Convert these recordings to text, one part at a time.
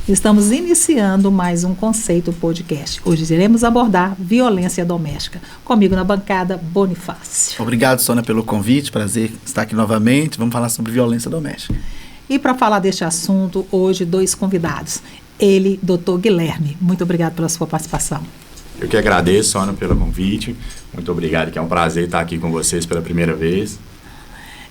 Estamos iniciando mais um Conceito Podcast. Hoje iremos abordar violência doméstica. Comigo na bancada, Bonifácio. Obrigado, Sônia, pelo convite. Prazer estar aqui novamente. Vamos falar sobre violência doméstica. E para falar deste assunto, hoje, dois convidados. Ele, Dr. Guilherme. Muito obrigado pela sua participação. Eu que agradeço, Sônia, pelo convite. Muito obrigado, que é um prazer estar aqui com vocês pela primeira vez.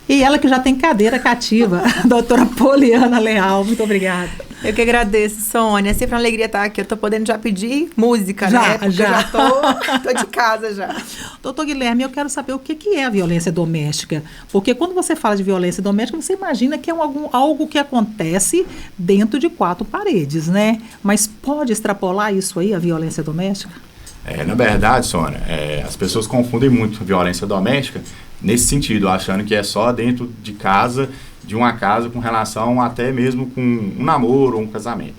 E ela que já tem cadeira cativa, a doutora Poliana Leal. Muito obrigada. Eu que agradeço, Sônia. É sempre uma alegria estar aqui. Eu tô podendo já pedir música, né? Porque já. Eu já tô de casa já. Doutor Guilherme, eu quero saber o que é a violência doméstica. Porque quando você fala de violência doméstica, você imagina que é algo que acontece dentro de quatro paredes, né? Mas pode extrapolar isso aí, a violência doméstica? Na verdade, Sônia, as pessoas confundem muito violência doméstica nesse sentido, achando que é só dentro de casa, de uma casa, com relação até mesmo com um namoro ou um casamento.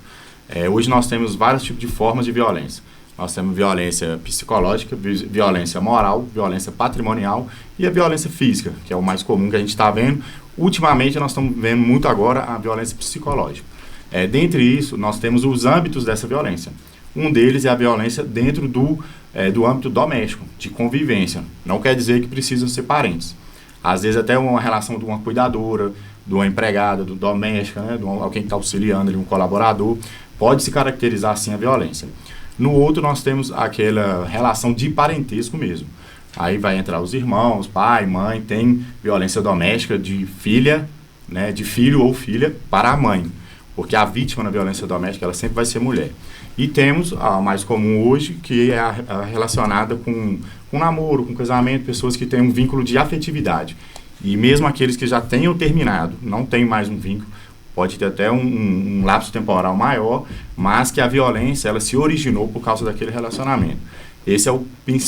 Hoje nós temos vários tipos de formas de violência. Nós temos violência psicológica, violência moral, violência patrimonial e a violência física, que é o mais comum que a gente está vendo. Ultimamente nós estamos vendo muito agora a violência psicológica. Dentre isso, nós temos os âmbitos dessa violência. Um deles é a violência dentro do âmbito doméstico, de convivência. Não quer dizer que precisam ser parentes. Às vezes até uma relação de uma cuidadora, de uma empregada, do doméstica, né, de alguém que está auxiliando ali, um colaborador, pode se caracterizar assim a violência. No outro nós temos aquela relação de parentesco mesmo. Aí vai entrar os irmãos, pai, mãe, tem violência doméstica de filha, né, de filho ou filha para a mãe. Porque a vítima na violência doméstica, ela sempre vai ser mulher. E temos a mais comum hoje, que é a relacionada com namoro, com casamento, pessoas que têm um vínculo de afetividade. E mesmo aqueles que já tenham terminado, não tem mais um vínculo, pode ter até um lapso temporal maior, mas que a violência, ela se originou por causa daquele relacionamento. Esse é o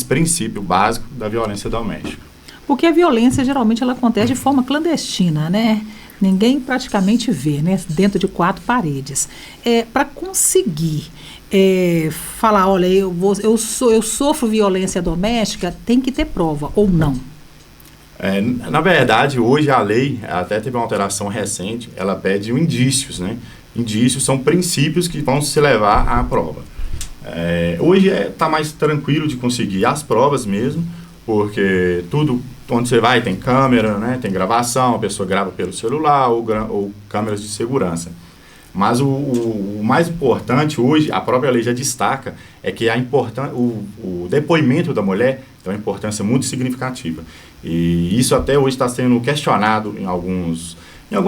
princípio básico da violência doméstica. Porque a violência, geralmente, ela acontece de forma clandestina, né? Ninguém praticamente vê, né? Dentro de quatro paredes. Para conseguir falar, olha, eu sofro violência doméstica, tem que ter prova, ou não? Na verdade, hoje a lei, até teve uma alteração recente, ela pede indícios, né? Indícios são princípios que vão se levar à prova. Hoje está mais tranquilo de conseguir as provas mesmo, porque tudo onde você vai tem câmera, né? Tem gravação, a pessoa grava pelo celular ou câmeras de segurança. Mas o mais importante hoje, a própria lei já destaca, é que o depoimento da mulher tem uma importância muito significativa. E isso até hoje está sendo questionado em algumas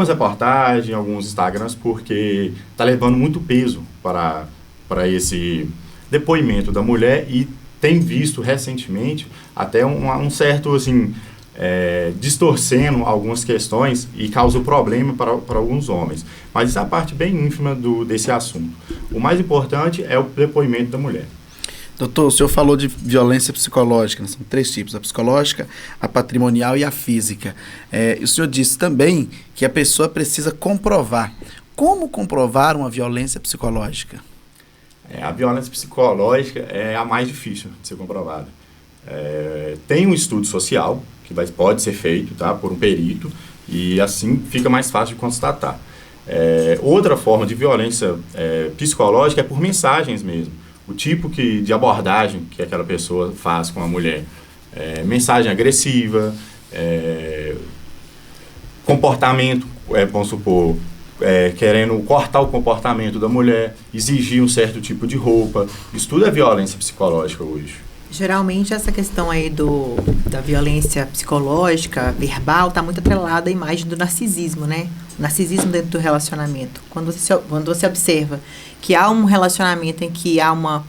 reportagens, em alguns Instagrams, porque está levando muito peso para esse depoimento da mulher e tem visto recentemente até um certo, assim, distorcendo algumas questões e causou problema para alguns homens. Mas isso é a parte bem ínfima desse assunto. O mais importante é o depoimento da mulher. Doutor, o senhor falou de violência psicológica, né? São três tipos, a psicológica, a patrimonial e a física. E o senhor disse também que a pessoa precisa comprovar. Como comprovar uma violência psicológica? A violência psicológica é a mais difícil de ser comprovada. Tem um estudo social que pode ser feito, tá, por um perito e assim fica mais fácil de constatar. Outra forma de violência psicológica é por mensagens mesmo. O tipo de abordagem que aquela pessoa faz com a mulher. Mensagem agressiva, comportamento, vamos supor, querendo cortar o comportamento da mulher, exigir um certo tipo de roupa. Isso tudo é violência psicológica hoje. Geralmente essa questão aí da violência psicológica, verbal, está muito atrelada à imagem do narcisismo, né? O narcisismo dentro do relacionamento. Quando você observa que há um relacionamento em que há uma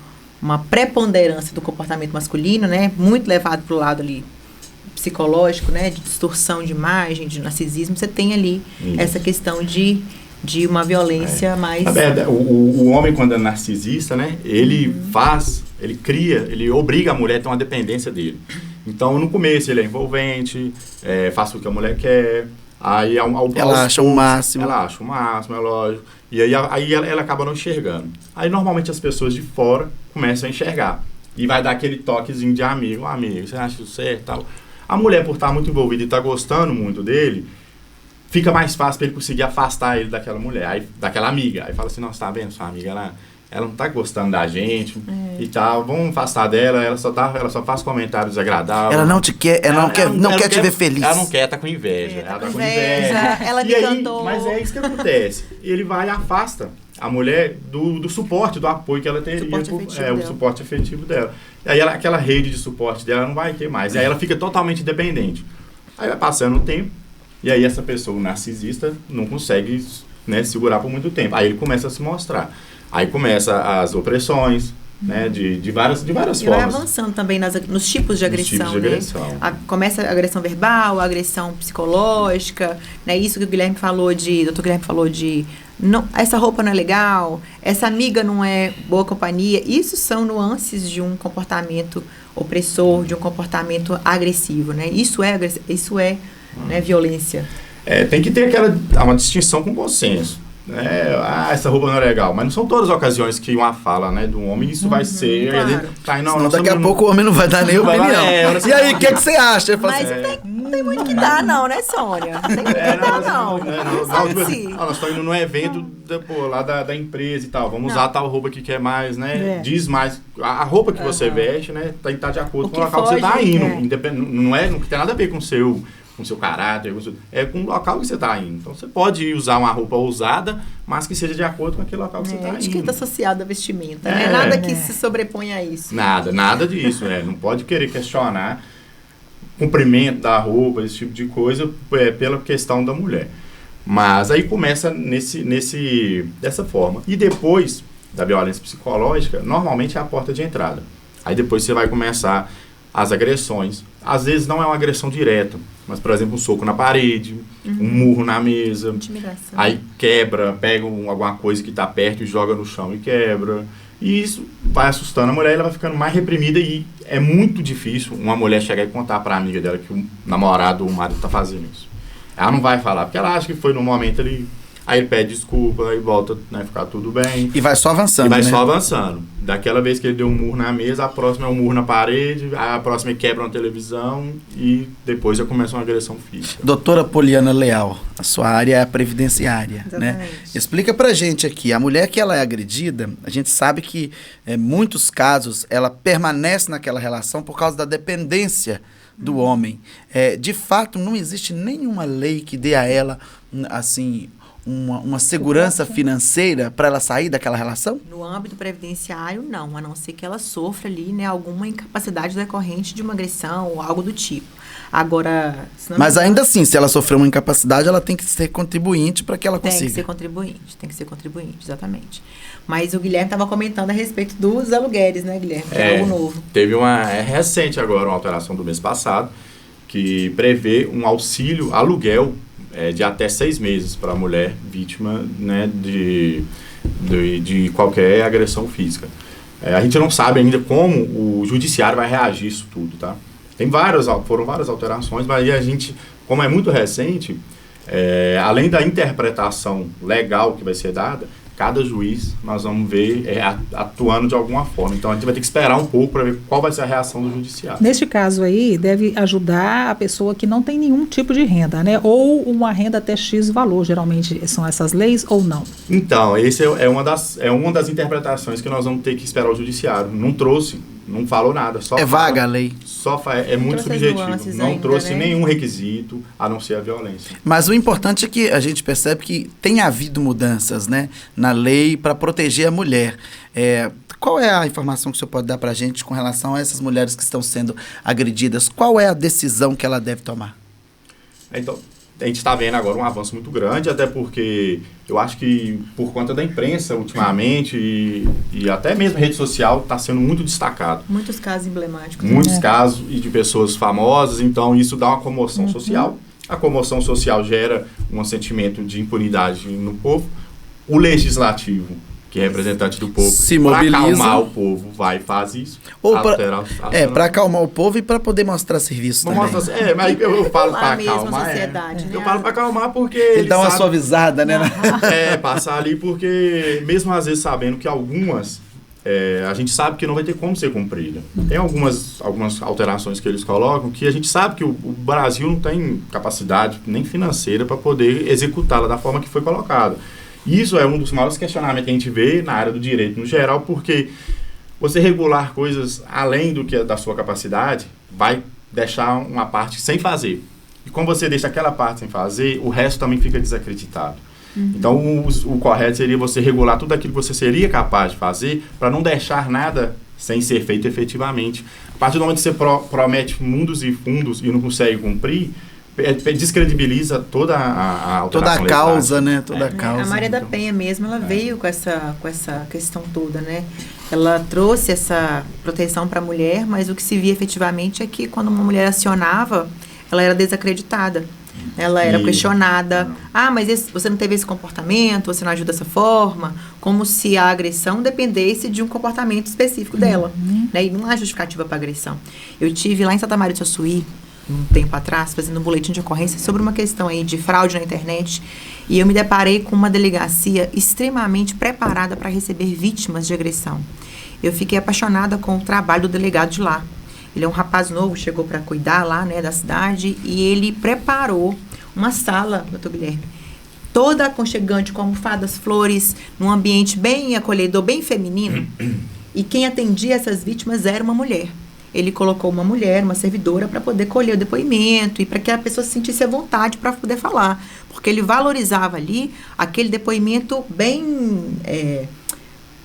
preponderância do comportamento masculino, né? Muito levado para o lado ali psicológico, né? De distorção de imagem, de narcisismo, você tem ali essa questão de uma violência mais... Na verdade, o homem, quando é narcisista, né? Ele ele obriga a mulher a ter uma dependência dele. Então, no começo, ele é envolvente, faz o que a mulher quer, aí ela acha o máximo. Ela acha o máximo, é lógico. E aí ela acaba não enxergando. Aí, normalmente, as pessoas de fora começam a enxergar. E vai dar aquele toquezinho de amigo, você acha isso certo e tal. A mulher, por estar muito envolvida e estar gostando muito dele, fica mais fácil para ele conseguir afastar ele daquela mulher, aí, daquela amiga. Aí fala assim, nossa, tá vendo, sua amiga, ela não tá gostando da gente e tal, vamos afastar dela, ela só faz comentários desagradáveis. Ela não te quer, ela não quer te ver feliz. Ela não quer, tá com inveja. Ela tá com inveja. Ela me cantou. Mas é isso que acontece. Ele vai e afasta a mulher do suporte, do apoio que ela teria, o suporte afetivo dela. E aí aquela rede de suporte dela não vai ter mais. E aí ela fica totalmente dependente. Aí vai passando o tempo, e aí essa pessoa, o narcisista, não consegue, né, segurar por muito tempo. Aí ele começa a se mostrar. Aí começa as opressões, né, de várias formas. E vai avançando também nos tipos de agressão, começa a agressão verbal, a agressão psicológica, né, isso que o Guilherme falou Dr. Guilherme falou não, essa roupa não é legal, essa amiga não é boa companhia. Isso são nuances de um comportamento opressor, de um comportamento agressivo, né? Isso é né, violência. Tem que ter uma distinção com bom senso. Essa roupa não é legal, mas não são todas as ocasiões que uma fala, né, do homem, isso vai ser. Claro. Daqui a pouco o homem não vai dar nem opinião. E aí, o que você acha? Mas não tem muito que dar, não, né, Sônia? Não tem muito que dar, não. Nós estamos indo num evento lá da empresa e tal. Vamos usar tal roupa que é mais, né? Diz mais. A roupa que você veste, né? Tem que estar de acordo com o local que você está indo. Não tem nada a ver com o seu caráter, é com o local que você está indo. Então, você pode usar uma roupa ousada, mas que seja de acordo com aquele local que você está indo. Etiqueta associada à vestimenta, né? Nada que se sobreponha a isso. Nada disso, Não pode querer questionar o comprimento da roupa, esse tipo de coisa, pela questão da mulher. Mas aí começa dessa forma. E depois da violência psicológica, normalmente é a porta de entrada. Aí depois você vai começar as agressões. Às vezes não é uma agressão direta, mas, por exemplo, um soco na parede, um murro na mesa. Intimidação. Aí pega alguma coisa que está perto e joga no chão e quebra. E isso vai assustando a mulher, ela vai ficando mais reprimida e é muito difícil uma mulher chegar e contar para a amiga dela que o namorado ou o marido está fazendo isso. Ela não vai falar, porque ela acha que foi no momento ali. Aí ele pede desculpa, aí volta, né, ficar tudo bem. E vai só avançando, só avançando. Daquela vez que ele deu um murro na mesa, a próxima é um murro na parede, a próxima quebra uma televisão e depois já começa uma agressão física. Doutora Poliana Leal, a sua área é a previdenciária, né? Explica pra gente aqui, a mulher que ela é agredida, a gente sabe que em muitos casos ela permanece naquela relação por causa da dependência do homem. De fato, não existe nenhuma lei que dê a ela, assim, uma segurança financeira para ela sair daquela relação? No âmbito previdenciário, não, a não ser que ela sofra ali, né, alguma incapacidade decorrente de uma agressão ou algo do tipo. Agora... Mas ainda assim, se ela sofrer uma incapacidade, ela tem que ser contribuinte para que ela consiga. Tem que ser contribuinte, exatamente. Mas o Guilherme estava comentando a respeito dos aluguéis, né, Guilherme? Que é algo novo. Teve recente agora, uma alteração do mês passado, que prevê um auxílio aluguel de até 6 meses para a mulher vítima, né, de qualquer agressão física. A gente não sabe ainda como o judiciário vai reagir a isso tudo, tá? Foram várias alterações, mas a gente, como é muito recente, além da interpretação legal que vai ser dada, cada juiz nós vamos ver atuando de alguma forma. Então, a gente vai ter que esperar um pouco para ver qual vai ser a reação do judiciário. Neste caso aí, deve ajudar a pessoa que não tem nenhum tipo de renda, né? Ou uma renda até X valor, geralmente são essas leis ou não? Então, esse é uma das interpretações que nós vamos ter que esperar o judiciário. Não falou nada. Vaga a lei. É muito subjetivo. Não trouxe nenhum requisito, a não ser a violência. Mas o importante é que a gente percebe que tem havido mudanças, né, na lei para proteger a mulher. Qual é a informação que o senhor pode dar para a gente com relação a essas mulheres que estão sendo agredidas? Qual é a decisão que ela deve tomar? Então, a gente está vendo agora um avanço muito grande, até porque eu acho que por conta da imprensa ultimamente e até mesmo rede social está sendo muito destacado. Muitos casos emblemáticos. Muitos casos e de pessoas famosas, então isso dá uma comoção social. A comoção social gera um sentimento de impunidade no povo. O legislativo, que é representante do povo, se mobiliza, para acalmar o povo, vai e faz isso. Para acalmar o povo e para poder mostrar serviço também. Mas eu falo para acalmar. Né? Eu falo para acalmar porque ele dá uma suavizada, né? Passar ali porque, mesmo às vezes sabendo que algumas a gente sabe que não vai ter como ser cumprida. Tem algumas alterações que eles colocam que a gente sabe que o Brasil não tem capacidade nem financeira para poder executá-la da forma que foi colocada. Isso é um dos maiores questionamentos que a gente vê na área do direito no geral, porque você regular coisas além do que da sua capacidade vai deixar uma parte sem fazer. E quando você deixa aquela parte sem fazer, o resto também fica desacreditado. Então, o correto seria você regular tudo aquilo que você seria capaz de fazer para não deixar nada sem ser feito efetivamente. A partir do momento que você promete mundos e fundos e não consegue cumprir, descredibiliza toda a alteração. Toda a causa, né? Toda a causa. A Maria da Penha mesmo, ela veio com essa questão toda, né? Ela trouxe essa proteção para a mulher, mas o que se via efetivamente é que quando uma mulher acionava, ela era desacreditada. Ela era questionada. Mas você não teve esse comportamento, você não ajuda dessa forma, como se a agressão dependesse de um comportamento específico dela. Né? E não há justificativa para agressão. Eu tive lá em Santa Maria do Suaçuí, um tempo atrás, fazendo um boletim de ocorrência sobre uma questão aí de fraude na internet, e eu me deparei com uma delegacia extremamente preparada para receber vítimas de agressão. Eu fiquei apaixonada com o trabalho do delegado de lá. Ele é um rapaz novo, chegou para cuidar lá, né, da cidade, e ele preparou uma sala, doutor Guilherme, toda aconchegante, com almofadas, flores, num ambiente bem acolhedor, bem feminino, e quem atendia essas vítimas era uma mulher. Ele colocou uma mulher, uma servidora, para poder colher o depoimento e para que a pessoa se sentisse à vontade para poder falar, porque ele valorizava ali aquele depoimento bem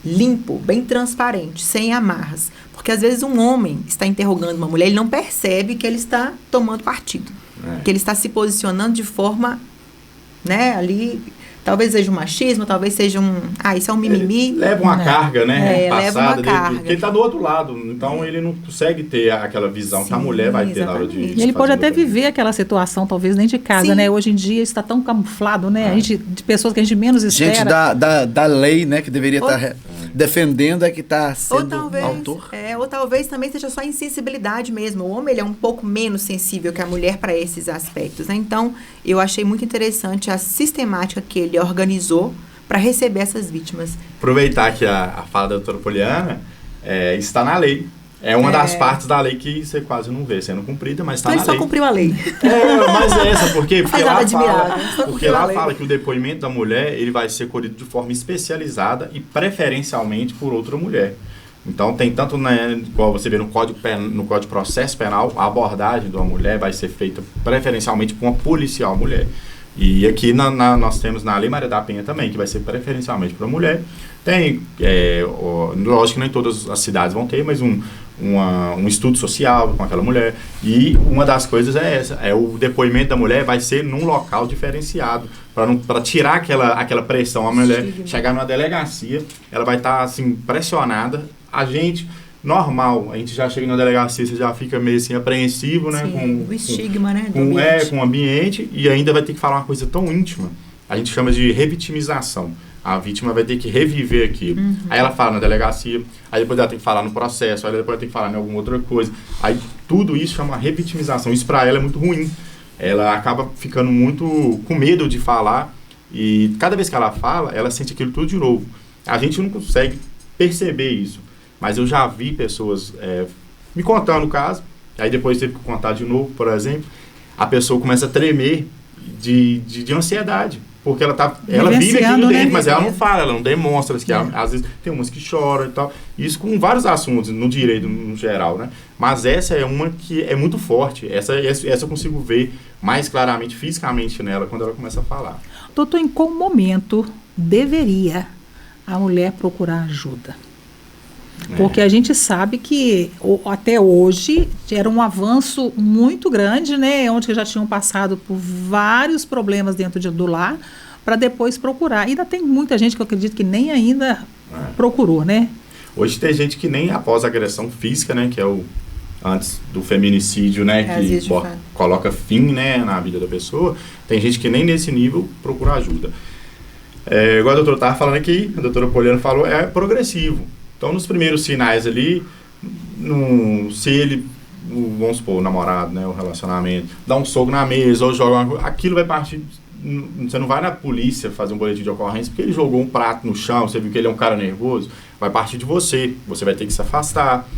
limpo, bem transparente, sem amarras. Porque às vezes um homem está interrogando uma mulher, ele não percebe que ele está tomando partido, que ele está se posicionando de forma, né, ali, talvez seja um machismo, talvez seja isso é um mimimi. Ele leva uma carga, né, passada leva uma dele, carga. porque ele está do outro lado, então ele não consegue ter aquela visão que a mulher vai ter na hora de E ele pode até viver aquela situação, talvez nem de casa, né? Hoje em dia está tão camuflado, né? De pessoas que a gente menos espera. Gente da lei, né, que deveria estar defendendo, é que está sendo autor. Ou talvez também seja só insensibilidade mesmo. O homem, ele é um pouco menos sensível que a mulher para esses aspectos, né? Então, eu achei muito interessante a sistemática que ele organizou para receber essas vítimas. Aproveitar que a fala da doutora Poliana está na lei. É uma das partes da lei que você quase não vê sendo cumprida, mas está na lei. Ele só cumpriu a lei. Mas por quê? Porque lá lei. fala que o depoimento da mulher ele vai ser colhido de forma especializada e preferencialmente por outra mulher. Então, tem tanto, né, igual você vê no Código de Processo Penal, a abordagem de uma mulher vai ser feita preferencialmente por uma policial mulher. E aqui nós temos na Lei Maria da Penha também, que vai ser preferencialmente para a mulher. Tem, lógico que nem todas as cidades vão ter, mas um estudo social com aquela mulher. E uma das coisas é essa, o depoimento da mulher vai ser num local diferenciado, para tirar aquela pressão. A mulher chegar numa delegacia, ela vai estar assim, pressionada. A gente, normal, a gente já chega na delegacia, você já fica meio assim apreensivo, né? Com o estigma, né? Com o ambiente, e ainda vai ter que falar uma coisa tão íntima. A gente chama de revitimização. A vítima vai ter que reviver aquilo. Aí ela fala na delegacia, aí depois ela tem que falar no processo, aí depois ela tem que falar em alguma outra coisa. Aí tudo isso chama revitimização. Isso para ela é muito ruim. Ela acaba ficando muito com medo de falar, e cada vez que ela fala, ela sente aquilo tudo de novo. A gente não consegue perceber isso. Mas eu já vi pessoas me contando o caso, aí depois teve que contar de novo, por exemplo, a pessoa começa a tremer de ansiedade, porque ela vive aquilo dentro, mas ela não fala, ela não demonstra, que às vezes tem umas que choram e tal, isso com vários assuntos no direito no geral, né? Mas essa é uma que é muito forte, essa eu consigo ver mais claramente, fisicamente nela, quando ela começa a falar. Doutor, em qual momento deveria a mulher procurar ajuda? Porque a gente sabe que até hoje era um avanço muito grande, né? Onde já tinham passado por vários problemas dentro do lar para depois procurar. Ainda tem muita gente que eu acredito que nem ainda procurou, né? Hoje tem gente que nem após a agressão física, né? Que é antes do feminicídio, né? Que coloca fim, né, na vida da pessoa. Tem gente que nem nesse nível procura ajuda. Igual a doutora estava falando aqui, a doutora Poliana falou, é progressivo. Então, nos primeiros sinais ali, se ele, vamos supor, o namorado, né, o relacionamento, dá um soco na mesa ou joga uma coisa, aquilo vai partir você não vai na polícia fazer um boletim de ocorrência porque ele jogou um prato no chão, você viu que ele é um cara nervoso, vai partir de você vai ter que se afastar.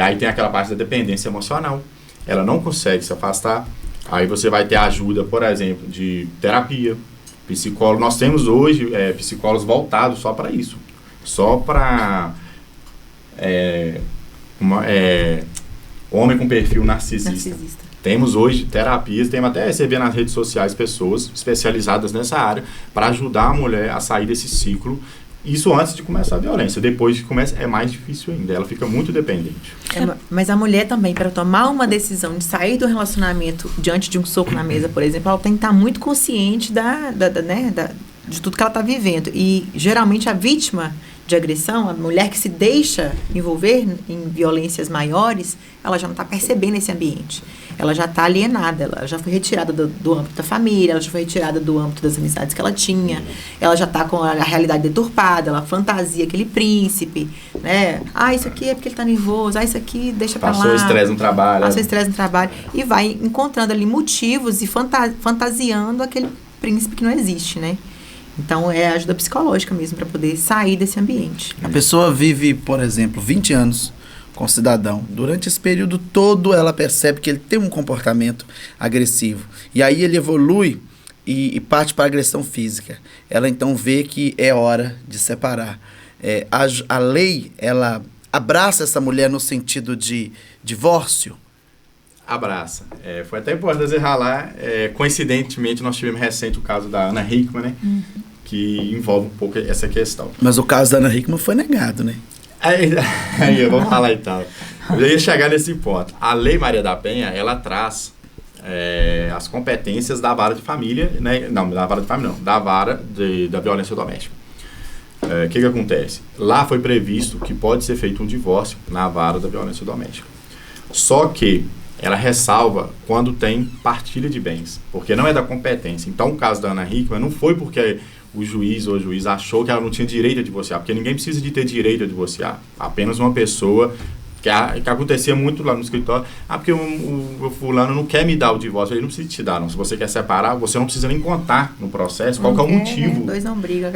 Aí tem aquela parte da dependência emocional, ela não consegue se afastar, aí você vai ter ajuda, por exemplo, de terapia, psicólogo. Nós temos hoje psicólogos voltados só para isso, só para homem com perfil narcisista. Temos hoje terapias, temos até receber nas redes sociais pessoas especializadas nessa área para ajudar a mulher a sair desse ciclo. Isso antes de começar a violência. Depois que começa, é mais difícil ainda. Ela fica muito dependente. Mas a mulher também, para tomar uma decisão de sair do relacionamento diante de um soco na mesa, por exemplo, ela tem que estar muito consciente de tudo que ela está vivendo. E, geralmente, a vítima de agressão, a mulher que se deixa envolver em violências maiores, ela já não está percebendo esse ambiente. Ela já está alienada, ela já foi retirada do âmbito da família, ela já foi retirada do âmbito das amizades que ela tinha, ela já está com a realidade deturpada, ela fantasia aquele príncipe, né? Isso aqui é porque ele está nervoso, isso aqui deixa para lá. Passou estresse no trabalho. Passou estresse no trabalho. E vai encontrando ali motivos e fantasiando aquele príncipe que não existe, né? Então, é ajuda psicológica mesmo para poder sair desse ambiente. A pessoa vive, por exemplo, 20 anos com o cidadão. Durante esse período todo, ela percebe que ele tem um comportamento agressivo. E aí ele evolui e parte para a agressão física. Ela, então, vê que é hora de separar. A lei, ela abraça essa mulher no sentido de divórcio? Abraça. Foi até importante errar lá. Coincidentemente, nós tivemos recente o caso da Ana Hickman, né? Que envolve um pouco essa questão. Mas o caso da Ana Hickman foi negado, né? Aí eu vou falar e tal. Eu ia chegar nesse ponto. A Lei Maria da Penha, ela traz as competências da vara de família, né? Não, da vara de família não, da vara da violência doméstica. O que acontece? Lá foi previsto que pode ser feito um divórcio na vara da violência doméstica. Só que ela ressalva quando tem partilha de bens, porque não é da competência. Então, o caso da Ana Hickman não foi porque o juiz ou a juíza achou que ela não tinha direito a divorciar, porque ninguém precisa de ter direito a divorciar. Apenas uma pessoa, que acontecia muito lá no escritório, porque o fulano não quer me dar o divórcio, ele não precisa te dar, não. Se você quer separar, você não precisa nem contar no processo qual que é o motivo. Dois não brigam,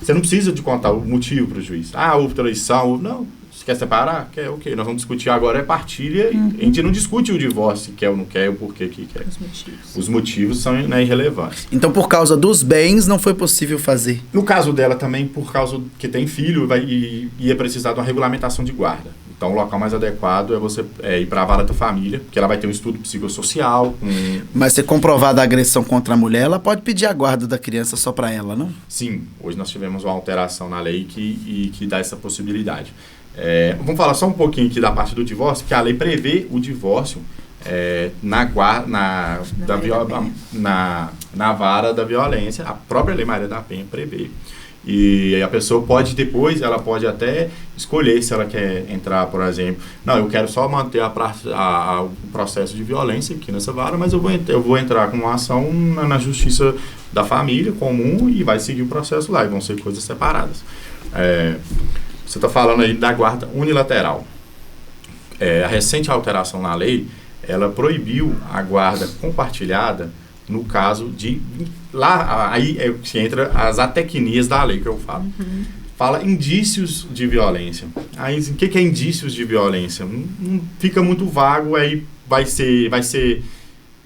você não precisa de contar o motivo para o juiz. Houve traição, não. Quer separar? Quer, ok. Nós vamos discutir agora partilha. A gente não discute o divórcio, quer ou não quer, o porquê que quer. Os motivos são irrelevantes. Então, por causa dos bens, não foi possível fazer? No caso dela também, por causa que tem filho, ia precisar de uma regulamentação de guarda. Então, o local mais adequado é você ir para a vara da família, porque ela vai ter um estudo psicossocial. Mas se comprovada a agressão contra a mulher, ela pode pedir a guarda da criança só para ela, não? Sim. Hoje nós tivemos uma alteração na lei que dá essa possibilidade. Vamos falar só um pouquinho aqui da parte do divórcio, porque a lei prevê o divórcio na vara da violência. A própria Lei Maria da Penha prevê. E a pessoa ela pode até escolher se ela quer entrar, por exemplo, não, eu quero só manter o processo de violência aqui nessa vara, mas eu vou entrar com uma ação na justiça da família comum e vai seguir o processo lá, e vão ser coisas separadas. Você está falando aí da guarda unilateral. A recente alteração na lei, ela proibiu a guarda compartilhada no caso de... Lá, aí é que entra as atecnias da lei que eu falo. Fala indícios de violência. Aí, o que é indícios de violência? Não fica muito vago, aí vai ser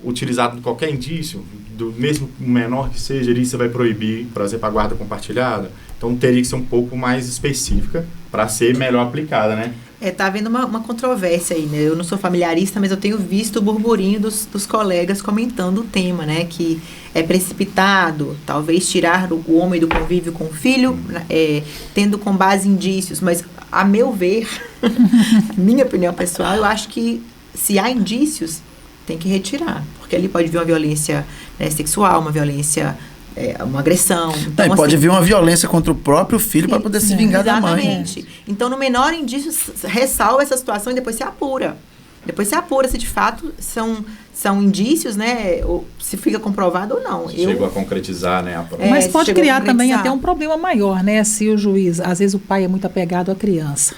utilizado qualquer indício, do mesmo menor que seja, ali você vai proibir, por exemplo, a guarda compartilhada. Então, teria que ser um pouco mais específica para ser melhor aplicada, né? Tá havendo uma controvérsia aí, né? Eu não sou familiarista, mas eu tenho visto o burburinho dos colegas comentando o tema, né? Que é precipitado, talvez tirar o homem do convívio com o filho, tendo com base indícios. Mas, a meu ver, minha opinião pessoal, eu acho que se há indícios, tem que retirar. Porque ali pode vir uma violência sexual, uma violência... uma agressão. Então, não, pode vir uma violência contra o próprio filho para poder se vingar da mãe. Exatamente. Então, no menor indício, ressalva essa situação e depois se apura. Depois se apura se de fato são indícios, né? Ou se fica comprovado ou não. Chegou a concretizar, né? Mas pode criar também até um problema maior, né? Se o juiz, às vezes o pai é muito apegado à criança.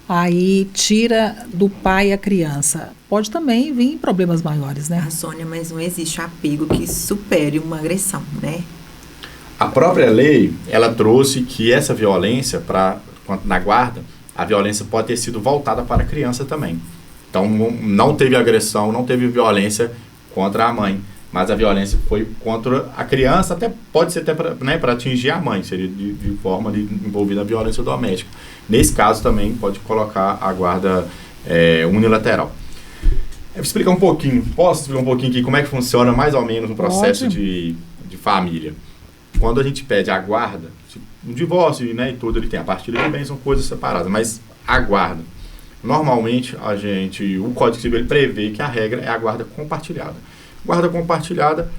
aí tira do pai a criança. Pode também vir problemas maiores, né? Sônia, mas não existe apego que supere uma agressão, né? A própria lei, ela trouxe que essa violência, na guarda, a violência pode ter sido voltada para a criança também. Então, não teve agressão, não teve violência contra a mãe, mas a violência foi contra a criança, pode ser até para atingir a mãe, seria de forma de envolvida a violência doméstica. Nesse caso também pode colocar a guarda unilateral. Eu vou explicar um pouquinho, posso explicar um pouquinho aqui como é que funciona mais ou menos o processo de família. Quando a gente pede a guarda, um divórcio, né, e tudo, ele tem a partilha de bens, são coisas separadas, mas a guarda, normalmente o Código Civil ele prevê que a regra é a guarda compartilhada. Guarda compartilhada,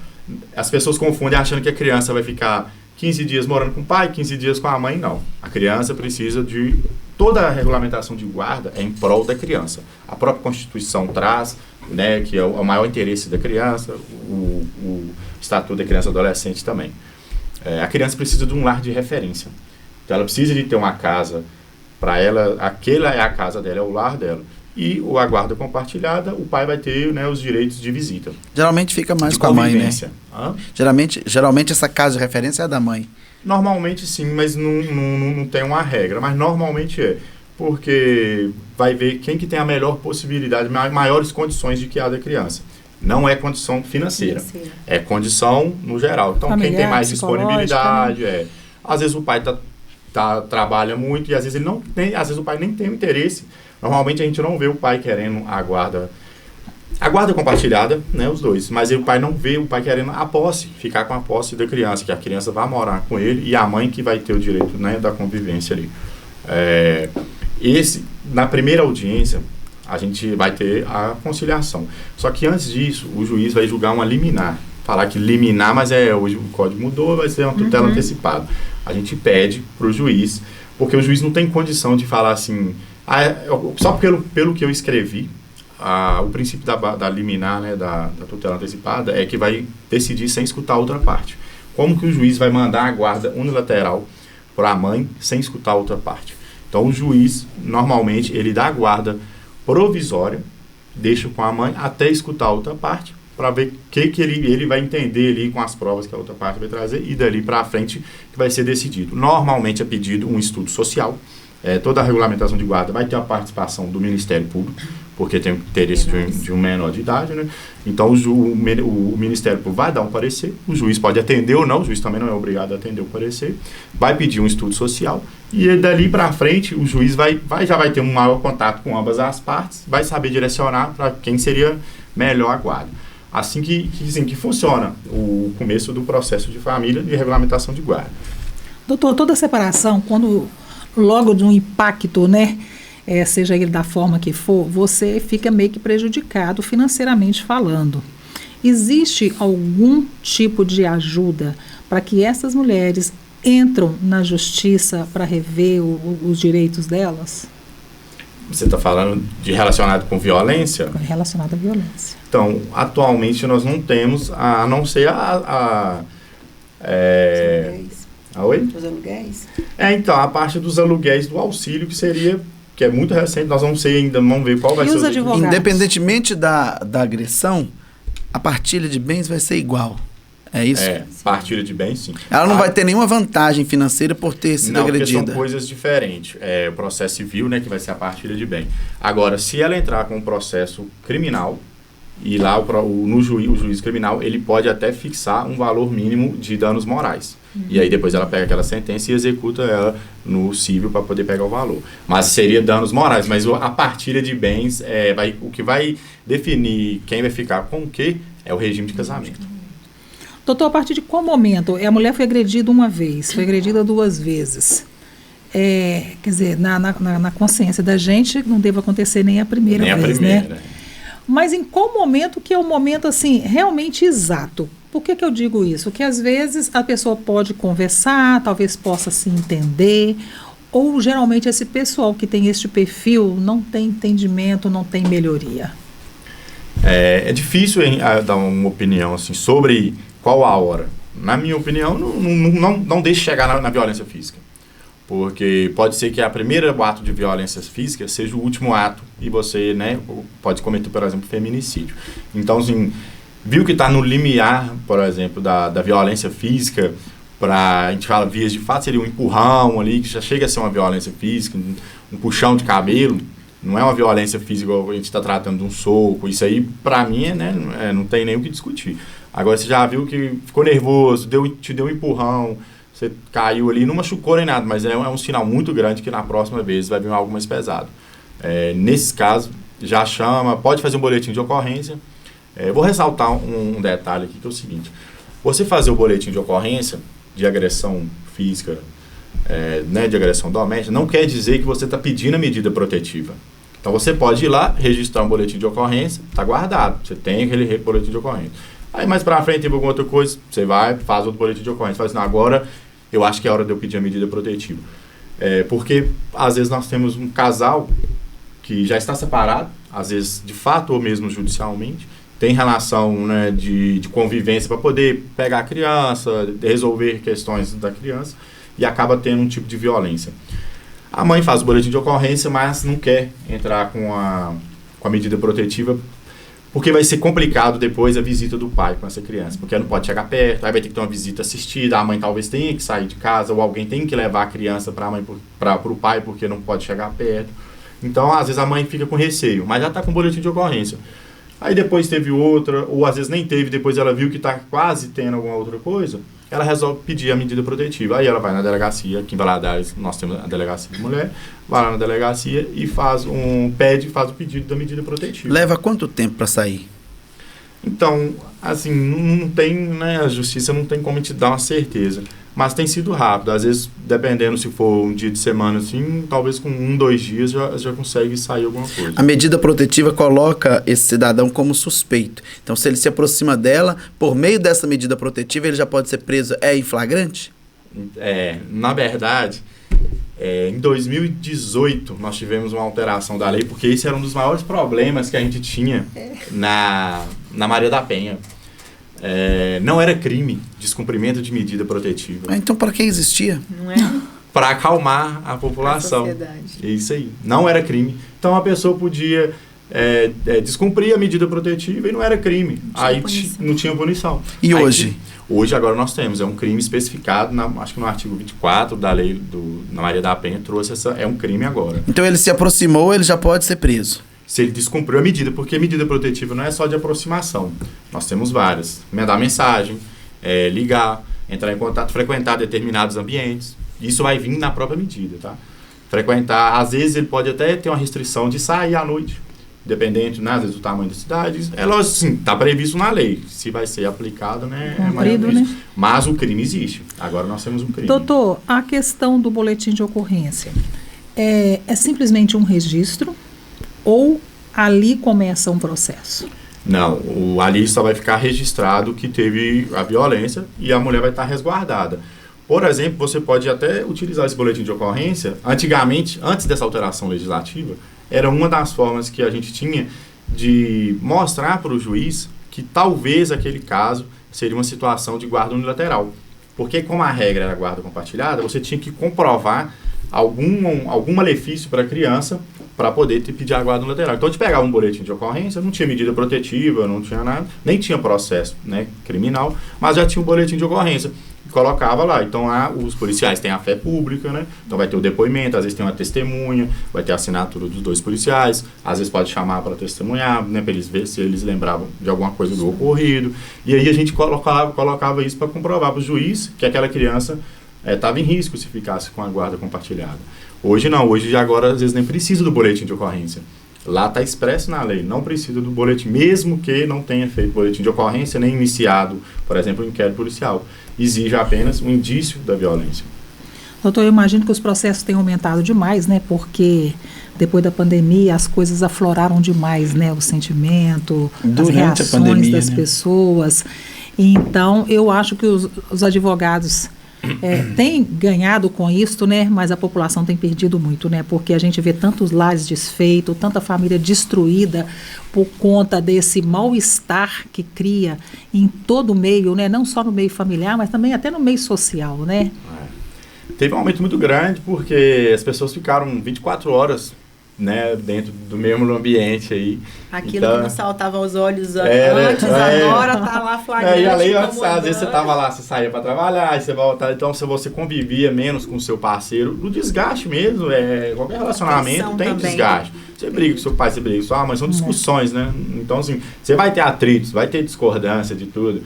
as pessoas confundem achando que a criança vai ficar 15 dias morando com o pai, 15 dias com a mãe, não. A criança precisa de... Toda a regulamentação de guarda é em prol da criança. A própria Constituição traz, né, que é o maior interesse da criança, o Estatuto da Criança e Adolescente também. A criança precisa de um lar de referência. Então, ela precisa de ter uma casa para ela, aquela é a casa dela, é o lar dela. E a guarda compartilhada, o pai vai ter, né, os direitos de visita. Geralmente fica mais com a mãe, né? Geralmente essa casa de referência é a da mãe. Normalmente sim, mas não tem uma regra. Mas normalmente é. Porque vai ver quem que tem a melhor possibilidade, maiores condições de criar da criança. Não é condição financeira. É condição no geral. Então, familiar, quem tem mais disponibilidade, às vezes o pai trabalha muito e às vezes ele não tem, às vezes o pai nem tem o interesse. Normalmente a gente não vê o pai querendo a guarda compartilhada, né, os dois, mas o pai não vê o pai querendo a posse, ficar com a posse da criança, que a criança vai morar com ele e a mãe que vai ter o direito, né, da convivência ali. Na primeira audiência, a gente vai ter a conciliação. Só que antes disso, o juiz vai julgar uma liminar. Falar que liminar, mas hoje o código mudou, vai ser uma tutela antecipada. A gente pede para o juiz, porque o juiz não tem condição de falar assim, só pelo que eu escrevi, o princípio da liminar, né, da tutela antecipada, é que vai decidir sem escutar a outra parte. Como que o juiz vai mandar a guarda unilateral para a mãe sem escutar a outra parte? Então, o juiz, normalmente, ele dá a guarda provisória, deixa com a mãe até escutar a outra parte, para ver o que ele vai entender ali com as provas que a outra parte vai trazer, e dali para frente que vai ser decidido. Normalmente é pedido um estudo social. Toda a regulamentação de guarda vai ter a participação do Ministério Público, porque tem o interesse de um menor de idade, né? Então o Ministério Público vai dar um parecer, o juiz pode atender ou não, o juiz também não é obrigado a atender o parecer, vai pedir um estudo social, e dali para frente o juiz já vai ter um maior contato com ambas as partes, vai saber direcionar para quem seria melhor a guarda. Assim que funciona o começo do processo de família de regulamentação de guarda. Doutor, toda separação, quando logo de um impacto, né, seja ele da forma que for, você fica meio que prejudicado financeiramente falando. Existe algum tipo de ajuda para que essas mulheres entram na justiça para rever os direitos delas? Você está falando de relacionado com violência? Relacionado à violência. Então, atualmente nós não temos, a não ser Os aluguéis? Então, a parte dos aluguéis do auxílio, que é muito recente, nós vamos ver qual vai ser o advogados? Independentemente da agressão, a partilha de bens vai ser igual. É isso? Partilha de bens, sim. Ela não vai ter nenhuma vantagem financeira por ter sido agredida. Porque são coisas diferentes. O processo civil, né, que vai ser a partilha de bem. Agora, se ela entrar com um processo criminal, e lá o juiz criminal, ele pode até fixar um valor mínimo de danos morais. E aí depois ela pega aquela sentença e executa ela no civil para poder pegar o valor. Mas seria danos morais. Mas a partilha de bens, o que vai definir quem vai ficar com o quê é o regime de casamento. Doutor, a partir de qual momento? A mulher foi agredida uma vez, foi agredida 2 vezes. Quer dizer, na consciência da gente, não deve acontecer nem a primeira vez, né? Mas em qual momento que é o momento, assim, realmente exato? Por que eu digo isso? Que às vezes a pessoa pode conversar, talvez possa se entender, ou geralmente esse pessoal que tem este perfil não tem entendimento, não tem melhoria. É difícil dar uma opinião assim, sobre qual a hora. Na minha opinião, não deixe chegar na violência física. Porque pode ser que o primeiro ato de violência física seja o último ato e você, né, pode cometer, por exemplo, feminicídio. Então, assim, viu que está no limiar, por exemplo, da violência física, a gente fala vias de fato, seria um empurrão ali, que já chega a ser uma violência física, um puxão de cabelo, não é uma violência física igual a gente está tratando de um soco, isso aí, para mim, não tem nem o que discutir. Agora, você já viu que ficou nervoso, te deu um empurrão, você caiu ali, não machucou nem nada, mas é um sinal muito grande que na próxima vez vai vir algo mais pesado. Nesse caso, já chama, pode fazer um boletim de ocorrência. Vou ressaltar um detalhe aqui, que é o seguinte. Você fazer o boletim de ocorrência de agressão física, né, de agressão doméstica, não quer dizer que você está pedindo a medida protetiva. Então, você pode ir lá, registrar um boletim de ocorrência, está guardado, você tem aquele boletim de ocorrência. Aí, mais para frente, teve alguma outra coisa, você vai, faz outro boletim de ocorrência, faz assim, agora eu acho que é hora de eu pedir a medida protetiva. Porque, às vezes, nós temos um casal que já está separado, às vezes, de fato ou mesmo judicialmente, tem relação, né, de convivência para poder pegar a criança, resolver questões da criança, e acaba tendo um tipo de violência. A mãe faz o boletim de ocorrência, mas não quer entrar com a medida protetiva, porque vai ser complicado depois a visita do pai com essa criança, porque não pode chegar perto, aí vai ter que ter uma visita assistida, a mãe talvez tenha que sair de casa, ou alguém tem que levar a criança para o pai, porque não pode chegar perto. Então, às vezes a mãe fica com receio, mas já está com boletim de ocorrência. Aí depois teve outra, ou às vezes nem teve, depois ela viu que está quase tendo alguma outra coisa, ela resolve pedir a medida protetiva. Aí ela vai na delegacia, aqui em Valadares nós temos a delegacia de mulher, vai lá na delegacia e faz o pedido da medida protetiva. Leva quanto tempo para sair? Então, assim, não tem, né, a justiça não tem como te dar uma certeza, mas tem sido rápido. Às vezes, dependendo se for um dia de semana, assim, talvez com 1-2 dias já consegue sair alguma coisa. A medida protetiva coloca esse cidadão como suspeito. Então, se ele se aproxima dela, por meio dessa medida protetiva, ele já pode ser preso em flagrante? Na verdade, em 2018, nós tivemos uma alteração da lei, porque esse era um dos maiores problemas que a gente tinha na Maria da Penha. Não era crime descumprimento de medida protetiva. Então, para que existia? Não é? Para acalmar a população. A sociedade. Isso aí. Não era crime. Então, a pessoa podia descumprir a medida protetiva e não era crime. Aí não tinha punição. E aí, hoje? Hoje, agora nós temos. É um crime especificado, acho que no artigo 24 da lei na Maria da Penha trouxe é um crime agora. Então, ele se aproximou, ele já pode ser preso? Se ele descumpriu a medida, porque a medida protetiva não é só de aproximação. Nós temos várias. Mandar mensagem, ligar, entrar em contato, frequentar determinados ambientes. Isso vai vir na própria medida, tá? Frequentar, às vezes ele pode até ter uma restrição de sair à noite, dependente, né, às vezes, do tamanho da cidade. É lógico, sim, está previsto na lei. Se vai ser aplicado, né, cumprido, né? Mas o crime existe. Agora nós temos um crime. Doutor, a questão do boletim de ocorrência é simplesmente um registro ou ali começa um processo? Não, ali só vai ficar registrado que teve a violência e a mulher vai estar resguardada. Por exemplo, você pode até utilizar esse boletim de ocorrência. Antigamente, antes dessa alteração legislativa, era uma das formas que a gente tinha de mostrar para o juiz que talvez aquele caso seria uma situação de guarda unilateral. Porque como a regra era guarda compartilhada, você tinha que comprovar algum malefício para a criança para poder pedir a guarda unilateral. Então, a gente pegava um boletim de ocorrência, não tinha medida protetiva, não tinha nada, nem tinha processo, né, criminal, mas já tinha um boletim de ocorrência. E colocava lá. Então, os policiais têm a fé pública, né? Então, vai ter o depoimento, às vezes tem uma testemunha, vai ter a assinatura dos 2 policiais, às vezes pode chamar para testemunhar, né, para eles verem se eles lembravam de alguma coisa do ocorrido. E aí a gente colocava isso para comprovar para o juiz que aquela criança estava em risco se ficasse com a guarda compartilhada. Hoje não, hoje agora às vezes nem precisa do boletim de ocorrência. Lá está expresso na lei, não precisa do boletim, mesmo que não tenha feito boletim de ocorrência, nem iniciado, por exemplo, um inquérito policial. Exige apenas um indício da violência. Doutor, eu imagino que os processos tenham aumentado demais, né? Porque depois da pandemia as coisas afloraram demais, né? O sentimento, durante as reações a pandemia, das pessoas. Então, eu acho que os advogados têm ganhado com isso, né? Mas a população tem perdido muito, né? Porque a gente vê tantos lares desfeitos, tanta família destruída por conta desse mal-estar que cria em todo o meio, né? Não só no meio familiar, mas também até no meio social, né? Teve um aumento muito grande porque as pessoas ficaram 24 horas, né, dentro do mesmo ambiente aí. Aquilo então, que não saltava aos olhos antes, agora tá lá flagrante. E além, às vezes você tava lá, você saía para trabalhar, aí você voltava, então se você convivia menos com o seu parceiro, no desgaste mesmo, qualquer relacionamento tem também. Desgaste. Você briga com seu pai, você briga com sua mãe, são discussões, né? Então assim, você vai ter atritos, vai ter discordância de tudo.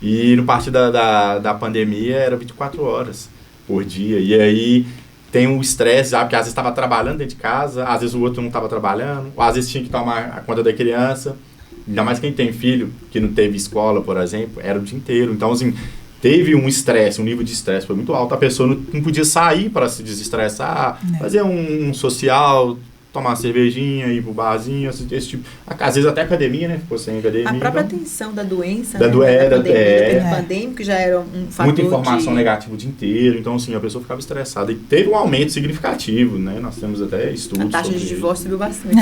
E no partir da pandemia era 24 horas por dia, e aí tem um estresse, porque às vezes estava trabalhando dentro de casa, às vezes o outro não estava trabalhando, ou às vezes tinha que tomar a conta da criança, ainda mais quem tem filho, que não teve escola, por exemplo, era o dia inteiro. Então, assim, teve um estresse, um nível de estresse foi muito alto, a pessoa não podia sair para se desestressar, fazer um social, tomar uma cervejinha, ir pro barzinho, esse tipo. Às vezes até academia, né? Ficou sem academia. A própria tensão da doença, da pandêmico já era um fator. Muita informação negativa o dia inteiro, então assim, a pessoa ficava estressada. E teve um aumento significativo, né? Nós temos até estudos. A taxa de divórcio subiu bastante.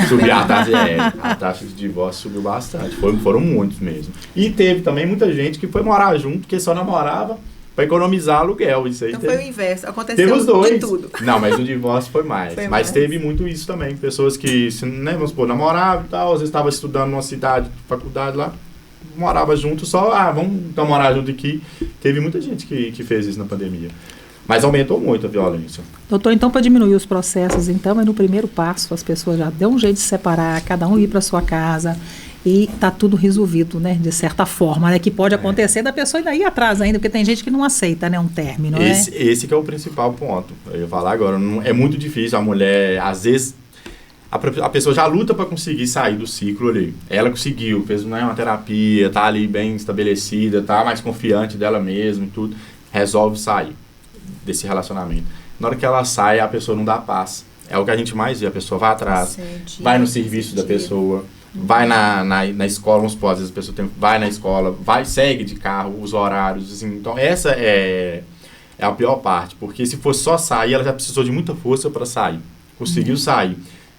A taxa de divórcio subiu bastante. Foram muitos mesmo. E teve também muita gente que foi morar junto, porque só namorava para economizar aluguel. Isso aí então foi o inverso, aconteceu teve os dois. De tudo. Não, mas o divórcio foi mais. Mas teve muito isso também. Pessoas que, né, vamos supor, namoravam e tal, às vezes estavam estudando numa cidade, faculdade lá, morava junto só, vamos então morar junto aqui. Teve muita gente que fez isso na pandemia. Mas aumentou muito a violência. Doutor, então para diminuir os processos, então, no primeiro passo, as pessoas já dão um jeito de separar, cada um ir para sua casa e está tudo resolvido, né, de certa forma, né, que pode acontecer da pessoa ainda ir atrás ainda, porque tem gente que não aceita, né, um término, esse que é o principal ponto. Eu ia falar agora, é muito difícil, a mulher, às vezes, a pessoa já luta para conseguir sair do ciclo ali. Ela conseguiu, fez uma terapia, tá ali bem estabelecida, tá mais confiante dela mesma e tudo, resolve sair desse relacionamento. Na hora que ela sai, a pessoa não dá paz. É o que a gente mais vê, a pessoa vai atrás, vai no serviço da pessoa, vai na escola, vamos supor, às vezes a pessoa vai na escola, segue de carro, os horários, assim. Então essa é a pior parte, porque se fosse só sair, ela já precisou de muita força para sair, conseguiu sair,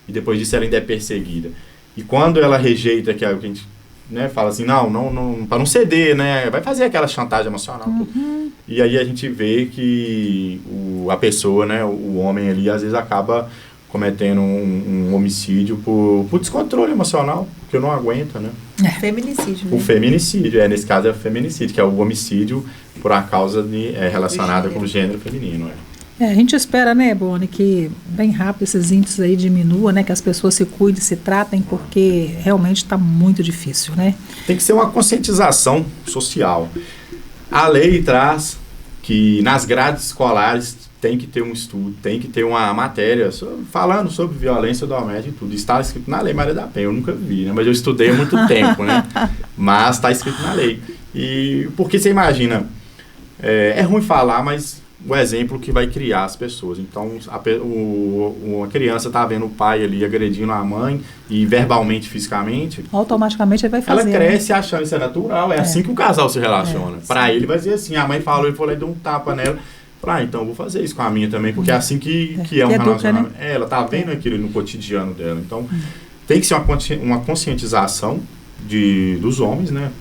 e depois disso ela ainda é perseguida. E quando ela rejeita, que é o que a gente, né, fala assim, não para não ceder, né, vai fazer aquela chantagem emocional, e aí a gente vê que a pessoa, né, o homem ali, às vezes acaba cometendo um homicídio por descontrole emocional, que não aguenta, né? Feminicídio, né? O feminicídio, nesse caso é o feminicídio, que é o homicídio por uma causa relacionada com o gênero feminino. A gente espera, né, Boni, que bem rápido esses índices aí diminuam, né, que as pessoas se cuidem, se tratem, porque realmente está muito difícil, né? Tem que ser uma conscientização social. A lei traz que nas grades escolares tem que ter um estudo, tem que ter uma matéria falando sobre violência doméstica e tudo. Está escrito na Lei Maria da Penha, eu nunca vi, né? Mas eu estudei há muito tempo, né? Mas está escrito na lei. E porque você imagina, é ruim falar, mas o exemplo que vai criar as pessoas. Então, a criança está vendo o pai ali agredindo a mãe, e verbalmente, fisicamente, automaticamente ele vai fazer. Ela cresce achando isso é natural, assim que o casal se relaciona. Para ele vai ser assim, a mãe falou, ele foi lá e deu um tapa nela. Então eu vou fazer isso com a minha também, porque é assim que é um relacionamento. Né? Ela tá vendo aquilo no cotidiano dela. Então, tem que ser uma conscientização dos homens, né?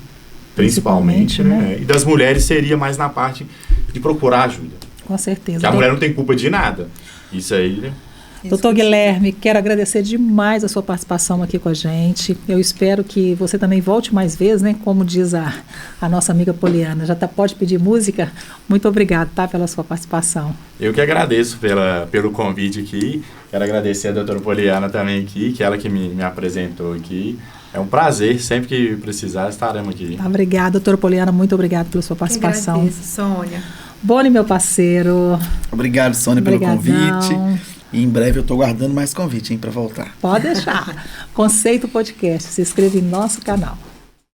Principalmente, né? E das mulheres seria mais na parte de procurar ajuda. Com certeza. Que a mulher não tem culpa de nada. Isso aí, né? Doutor Guilherme, quero agradecer demais a sua participação aqui com a gente. Eu espero que você também volte mais vezes, né? Como diz a nossa amiga Poliana, pode pedir música? Muito obrigado, pela sua participação. Eu que agradeço pelo convite aqui. Quero agradecer a doutora Poliana também aqui, que ela que me apresentou aqui. É um prazer, sempre que precisar estaremos aqui. Obrigada, doutora Poliana, muito obrigada pela sua participação. Eu agradeço, Sônia. Boni, meu parceiro. Obrigado, Sônia, pelo convite. E em breve eu estou guardando mais convite, para voltar. Pode deixar. Conceito Podcast. Se inscreva em nosso canal.